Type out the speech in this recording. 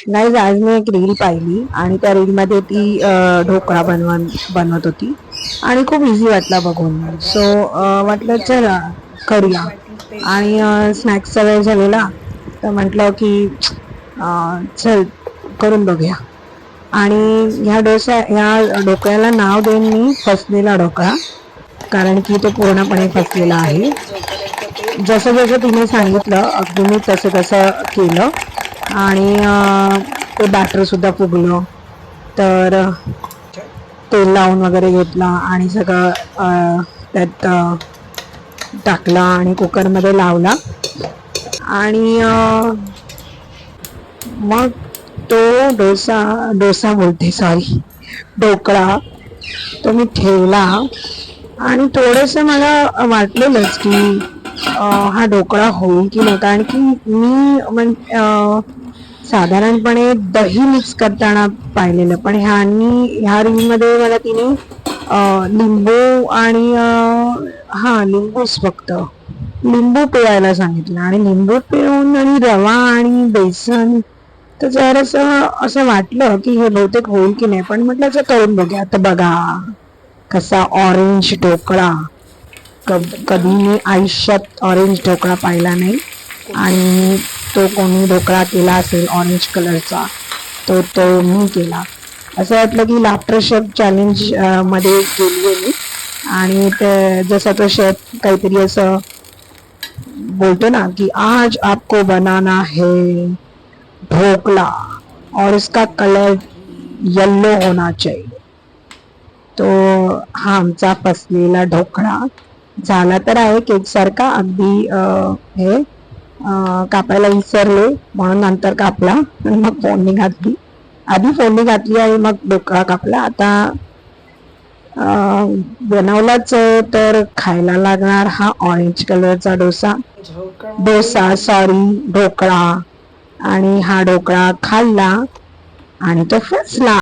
नाही, आज मी एक रील पाहिली आणि त्या रील मध्ये ती ढोकळा बनवत होती आणि खूप इझी वाटला बघून. सो म्हटलं चला करूया. आणि स्नॅक्सचा वेळ झालेला तर म्हटलं की चल करून बघूया. आणि ह्या ढोकळ्याला नाव देईन मी फसलेला ढोकळा, कारण की तो पूर्णपणे फसलेला आहे. जसं जसं तिने सांगितलं अगदी मी तसं तसं केलं. आणि ते बॅटर सुद्धा फुगलं. तर तेल लावून वगैरे घेतला आणि सगळं त्यात टाकला आणि कुकरमध्ये लावला. आणि मग तो डोसा बोलते, सॉरी, ढोकळा तो मी ठेवला. आणि थोडस मला वाटलेलंच की हा ढोकळा होईल की नाही, कारण की मी साधारणपणे दही मिक्स करताना पाहिलेलं, पण ह्या रील मध्ये मला तिने लिंबू आणि लिंबूच फक्त लिंबू पिळायला सांगितलं. आणि लिंबू पिळून आणि रवा आणि बेसन, तर जरासं असं वाटलं की हे बहुतेक होईल की नाही, पण म्हटलं असं करून बघूया. आता बघा कसा ऑरेंज ढोकळा. कधी मी आयुष्यात ऑरेंज ढोकळा पाहिला नाही. आणि तो कोणी ढोकळा केला असेल ऑरेंज कलरचा, तो मी केला. असं वाटलं की लाफ्टर शेफ चॅलेंज मध्ये गेली मी. आणि जसा तो शेफ काहीतरी असं बोलतो ना की आज आपको बनाना है ढोकला और इसका कलर येलो होना चाहिए. तो हा आमचा फसलेला ढोकळा झाला तर आहे केक सारखा अगदी. हे कापायला विसरले म्हणून नंतर कापला आणि मग फोडणी घातली. आधी फोडणी घातली आणि मग ढोकळा कापला. आता बनवलाच तर खायला लागणार हा ऑरेंज कलरचा ढोकळा. आणि हा ढोकळा खाल्ला आणि तो फसला.